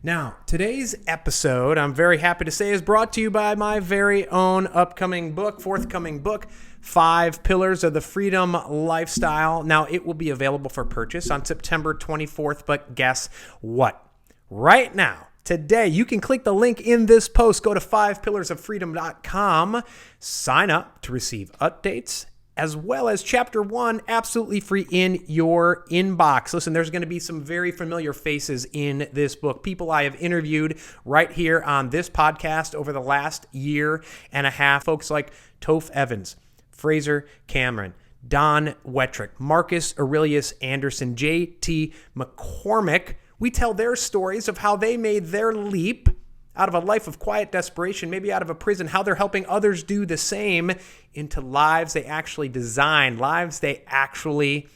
Now, today's episode, I'm very happy to say, is brought to you by my very own forthcoming book, 5 Pillars of the Freedom Lifestyle. Now, it will be available for purchase on September 24th, but guess what? Right now, today, you can click the link in this post, go to 5pillarsoffreedom.com, sign up to receive updates, as well as Chapter 1 absolutely free in your inbox. Listen, there's going to be some very familiar faces in this book, people I have interviewed right here on this podcast over the last year and a half, folks like Toph Evans, Fraser Cameron, Don Wettrick, Marcus Aurelius Anderson, J.T. McCormick. We tell their stories of how they made their leap out of a life of quiet desperation, maybe out of a prison, how they're helping others do the same into lives they actually design, lives they actually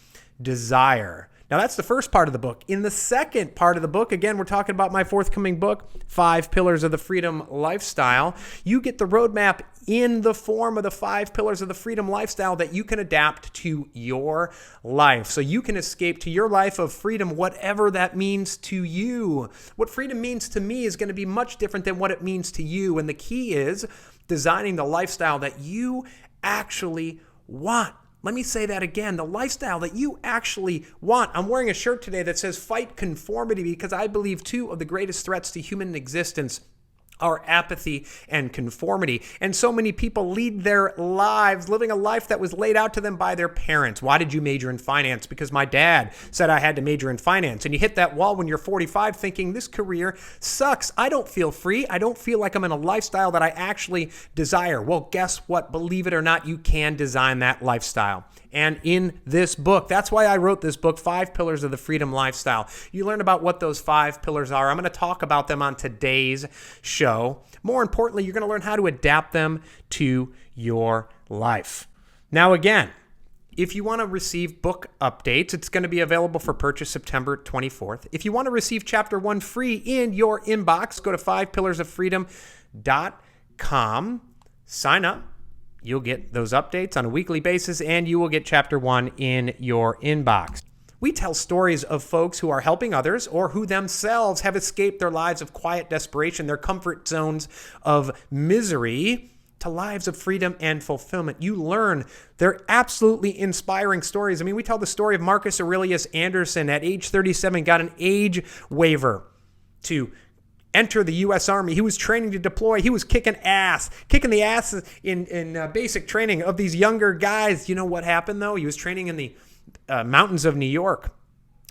desire. Now, that's the first part of the book. In the second part of the book, again, we're talking about my forthcoming book, 5 Pillars of the Freedom Lifestyle. You get the roadmap in the form of the 5 Pillars of the Freedom Lifestyle that you can adapt to your life. So you can escape to your life of freedom, whatever that means to you. What freedom means to me is going to be much different than what it means to you. And the key is designing the lifestyle that you actually want. Let me say that again, the lifestyle that you actually want. I'm wearing a shirt today that says fight conformity because I believe 2 of the greatest threats to human existence are apathy and conformity. And so many people lead their lives living a life that was laid out to them by their parents. Why did you major in finance? Because my dad said I had to major in finance. And you hit that wall when you're 45 thinking this career sucks. I don't feel free. I don't feel like I'm in a lifestyle that I actually desire. Well, guess what? Believe it or not, you can design that lifestyle. And in this book, that's why I wrote this book, 5 Pillars of the Freedom Lifestyle. You learn about what those 5 pillars are. I'm going to talk about them on today's show. More importantly, you're going to learn how to adapt them to your life. Now, again, if you want to receive book updates, it's going to be available for purchase September 24th. If you want to receive Chapter 1 free in your inbox, go to 5pillarsoffreedom.com, sign up. You'll get those updates on a weekly basis, and you will get Chapter 1 in your inbox. We tell stories of folks who are helping others or who themselves have escaped their lives of quiet desperation, their comfort zones of misery, to lives of freedom and fulfillment. You learn they're absolutely inspiring stories. I mean, we tell the story of Marcus Aurelius Anderson at age 37, got an age waiver to enter the U.S. Army. He was training to deploy. He was kicking the ass in basic training of these younger guys. You know what happened, though? He was training in the mountains of New York,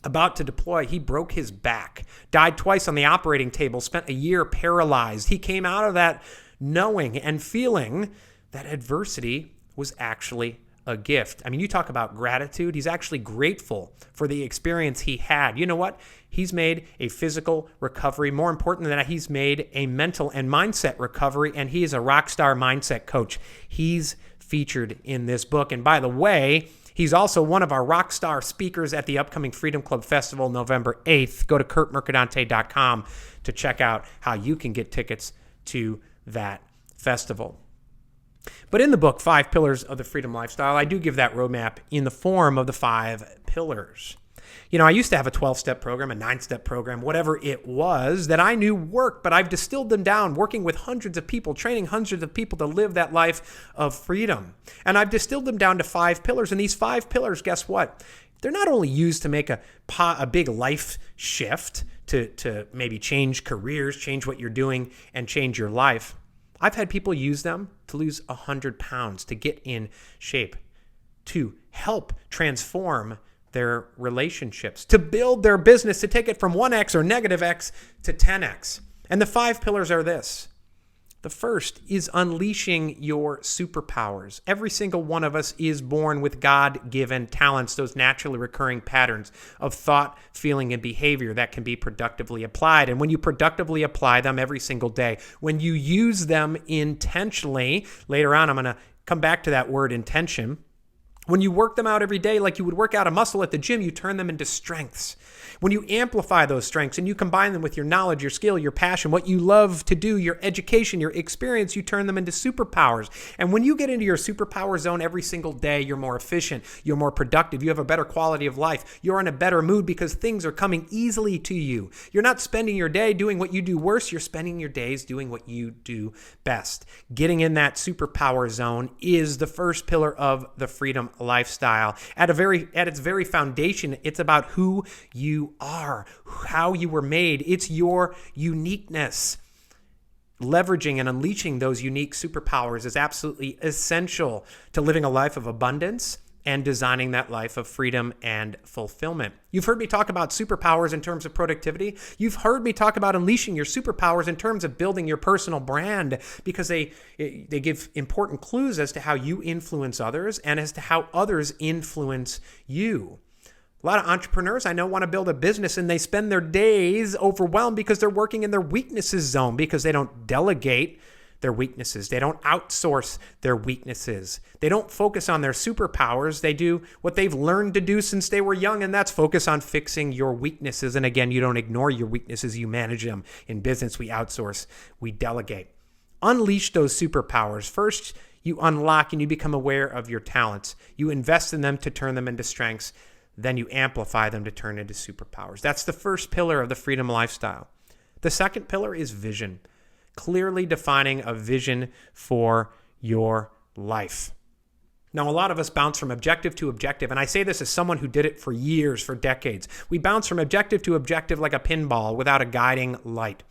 about to deploy. He broke his back, died twice on the operating table, spent a year paralyzed. He came out of that knowing and feeling that adversity was actually a gift. I mean, you talk about gratitude. He's actually grateful for the experience he had. You know what? He's made a physical recovery. More important than that, he's made a mental and mindset recovery, and he is a rock star mindset coach. He's featured in this book. And by the way, he's also one of our rock star speakers at the upcoming Freedom Club Festival, November 8th. Go to CurtMercadante.com to check out how you can get tickets to that festival. But in the book, 5 Pillars of the Freedom Lifestyle, I do give that roadmap in the form of the 5 pillars. You know, I used to have a 12-step program, a 9-step program, whatever it was that I knew worked, but I've distilled them down, working with hundreds of people, training hundreds of people to live that life of freedom. And I've distilled them down to 5 pillars. And these 5 pillars, guess what? They're not only used to make a big life shift, to maybe change careers, change what you're doing, and change your life. I've had people use them to lose 100 pounds, to get in shape, to help transform their relationships, to build their business, to take it from 1x or negative X to 10x. And the 5 pillars are this. The first is unleashing your superpowers. Every single one of us is born with God-given talents, those naturally recurring patterns of thought, feeling, and behavior that can be productively applied. And when you productively apply them every single day, when you use them intentionally, later on I'm going to come back to that word intention. When you work them out every day like you would work out a muscle at the gym, you turn them into strengths. When you amplify those strengths and you combine them with your knowledge, your skill, your passion, what you love to do, your education, your experience, you turn them into superpowers. And when you get into your superpower zone every single day, you're more efficient, you're more productive, you have a better quality of life, you're in a better mood because things are coming easily to you. You're not spending your day doing what you do worse, you're spending your days doing what you do best. Getting in that superpower zone is the first pillar of the freedom lifestyle. At its very foundation, it's about who you are, how you were made. It's your uniqueness. Leveraging and unleashing those unique superpowers is absolutely essential to living a life of abundance and designing that life of freedom and fulfillment. You've heard me talk about superpowers in terms of productivity. You've heard me talk about unleashing your superpowers in terms of building your personal brand, because they give important clues as to how you influence others and as to how others influence you. A lot of entrepreneurs I know want to build a business and they spend their days overwhelmed because they're working in their weaknesses zone, because they don't delegate their weaknesses. They don't outsource their weaknesses. They don't focus on their superpowers. They do what they've learned to do since they were young, and that's focus on fixing your weaknesses. And again, you don't ignore your weaknesses. You manage them. In business, we outsource, we delegate. Unleash those superpowers. First, you unlock and you become aware of your talents. You invest in them to turn them into strengths. Then you amplify them to turn into superpowers. That's the first pillar of the freedom lifestyle. The second pillar is vision. Clearly defining a vision for your life. Now, a lot of us bounce from objective to objective, and I say this as someone who did it for years, for decades. We bounce from objective to objective like a pinball without a guiding light.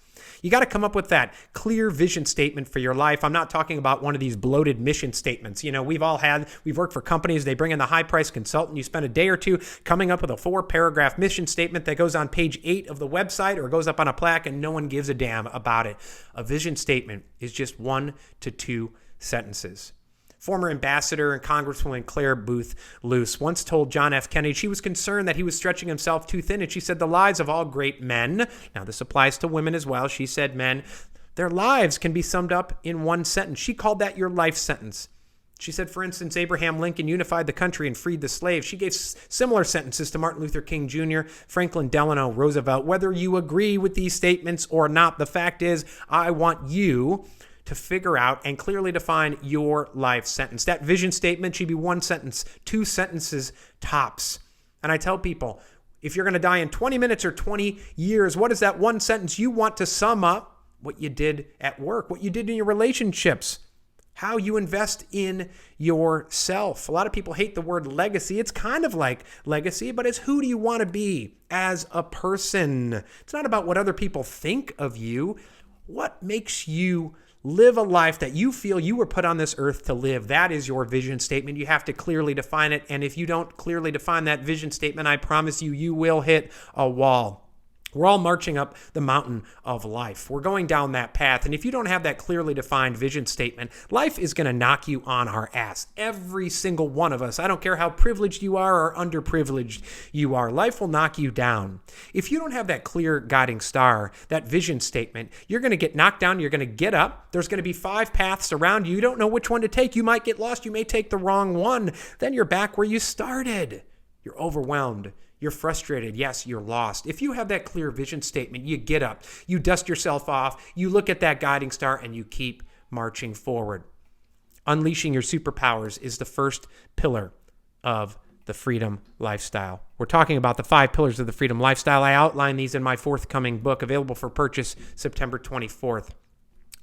You got to come up with that clear vision statement for your life. I'm not talking about one of these bloated mission statements. You know, we've worked for companies, they bring in the high-priced consultant, you spend a day or two coming up with a 4-paragraph mission statement that goes on page 8 of the website or goes up on a plaque and no one gives a damn about it. A vision statement is just 1 to 2 sentences. Former ambassador and Congresswoman Claire Booth Luce once told John F. Kennedy she was concerned that he was stretching himself too thin, and she said the lives of all great men, now this applies to women as well, she said men, their lives can be summed up in one sentence. She called that your life sentence. She said, for instance, Abraham Lincoln unified the country and freed the slaves. She gave similar sentences to Martin Luther King Jr., Franklin Delano Roosevelt. Whether you agree with these statements or not, the fact is I want you to figure out and clearly define your life sentence. That vision statement should be 1 sentence, 2 sentences tops. And I tell people, if you're going to die in 20 minutes or 20 years, what is that 1 sentence you want to sum up what you did at work, what you did in your relationships, how you invest in yourself? A lot of people hate the word legacy. It's kind of like legacy, but it's who do you want to be as a person? It's not about what other people think of you. What makes you live a life that you feel you were put on this earth to live? That is your vision statement. You have to clearly define it. And if you don't clearly define that vision statement, I promise you, you will hit a wall. We're all marching up the mountain of life. We're going down that path. And if you don't have that clearly defined vision statement, life is going to knock you on our ass. Every single one of us. I don't care how privileged you are or underprivileged you are. Life will knock you down. If you don't have that clear guiding star, that vision statement, you're going to get knocked down. You're going to get up. There's going to be 5 paths around you. You don't know which one to take. You might get lost. You may take the wrong one. Then you're back where you started. You're overwhelmed. You're frustrated. Yes, you're lost. If you have that clear vision statement, you get up, you dust yourself off, you look at that guiding star, and you keep marching forward. Unleashing your superpowers is the first pillar of the freedom lifestyle. We're talking about the 5 pillars of the freedom lifestyle. I outline these in my forthcoming book, available for purchase September 24th.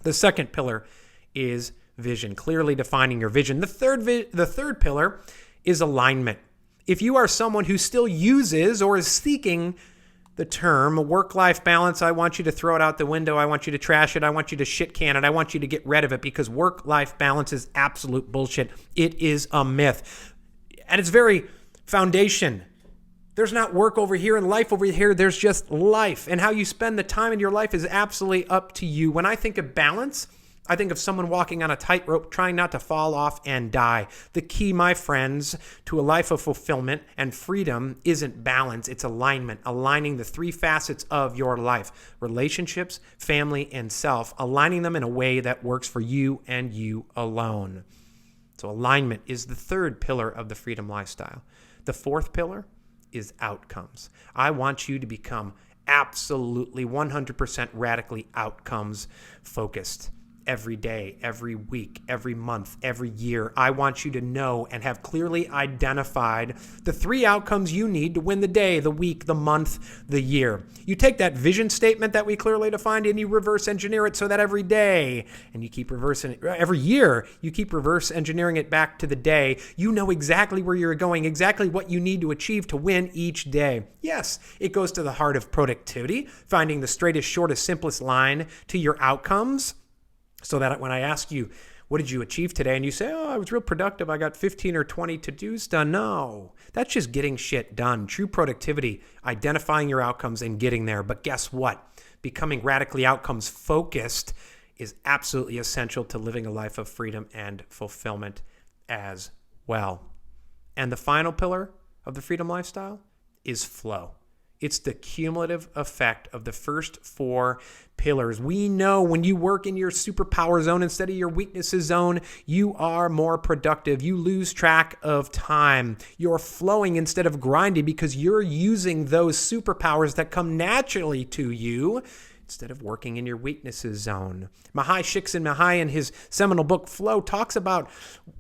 The second pillar is vision, clearly defining your vision. The third pillar is alignment. If you are someone who still uses or is seeking the term work-life balance, I want you to throw it out the window. I want you to trash it. I want you to shit can it. I want you to get rid of it, because work-life balance is absolute bullshit. It is a myth. At its very foundation, there's not work over here and life over here. There's just life. And how you spend the time in your life is absolutely up to you. When I think of balance, I think of someone walking on a tightrope trying not to fall off and die. The key, my friends, to a life of fulfillment and freedom isn't balance, it's alignment. Aligning the 3 facets of your life: relationships, family, and self. Aligning them in a way that works for you and you alone. So alignment is the third pillar of the freedom lifestyle. The fourth pillar is outcomes. I want you to become absolutely 100% radically outcomes focused every day, every week, every month, every year. I want you to know and have clearly identified the 3 outcomes you need to win the day, the week, the month, the year. You take that vision statement that we clearly defined and you reverse engineer it so that every day, and you keep reversing it, every year, you keep reverse engineering it back to the day. You know exactly where you're going, exactly what you need to achieve to win each day. Yes, it goes to the heart of productivity, finding the straightest, shortest, simplest line to your outcomes. So that when I ask you, what did you achieve today? And you say, oh, I was real productive. I got 15 or 20 to-dos done. No, that's just getting shit done. True productivity, identifying your outcomes and getting there. But guess what? Becoming radically outcomes focused is absolutely essential to living a life of freedom and fulfillment as well. And the final pillar of the freedom lifestyle is flow. It's the cumulative effect of the first 4 pillars. We know when you work in your superpower zone instead of your weaknesses zone, you are more productive. You lose track of time. You're flowing instead of grinding because you're using those superpowers that come naturally to you instead of working in your weaknesses zone. Mahai Csikszentmihalyi in his seminal book, Flow, talks about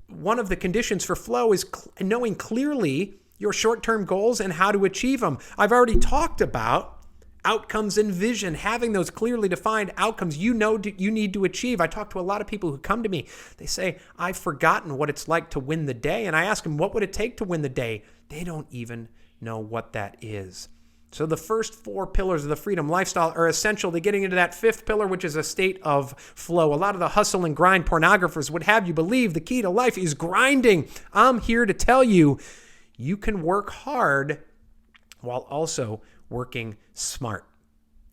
one of the conditions for flow is knowing clearly your short-term goals and how to achieve them. I've already talked about outcomes and vision, having those clearly defined outcomes you know you need to achieve. I talk to a lot of people who come to me. They say, I've forgotten what it's like to win the day. And I ask them, what would it take to win the day? They don't even know what that is. So the first 4 pillars of the freedom lifestyle are essential to getting into that 5th pillar, which is a state of flow. A lot of the hustle and grind pornographers would have you believe the key to life is grinding. I'm here to tell you, you can work hard while also working smart.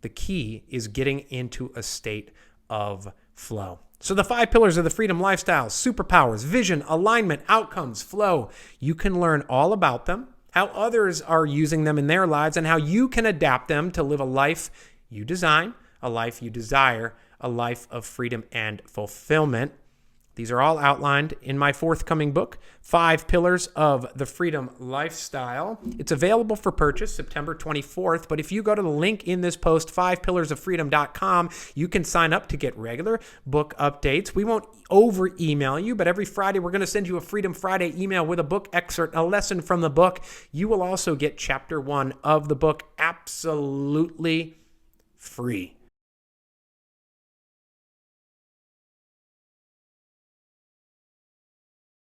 The key is getting into a state of flow. So the 5 pillars of the freedom lifestyle: superpowers, vision, alignment, outcomes, flow. You can learn all about them, how others are using them in their lives, and how you can adapt them to live a life you design, a life you desire, a life of freedom and fulfillment. These are all outlined in my forthcoming book, 5 Pillars of the Freedom Lifestyle. It's available for purchase September 24th, but if you go to the link in this post, 5pillarsoffreedom.com, you can sign up to get regular book updates. We won't over-email you, but every Friday we're going to send you a Freedom Friday email with a book excerpt, a lesson from the book. You will also get chapter 1 of the book absolutely free.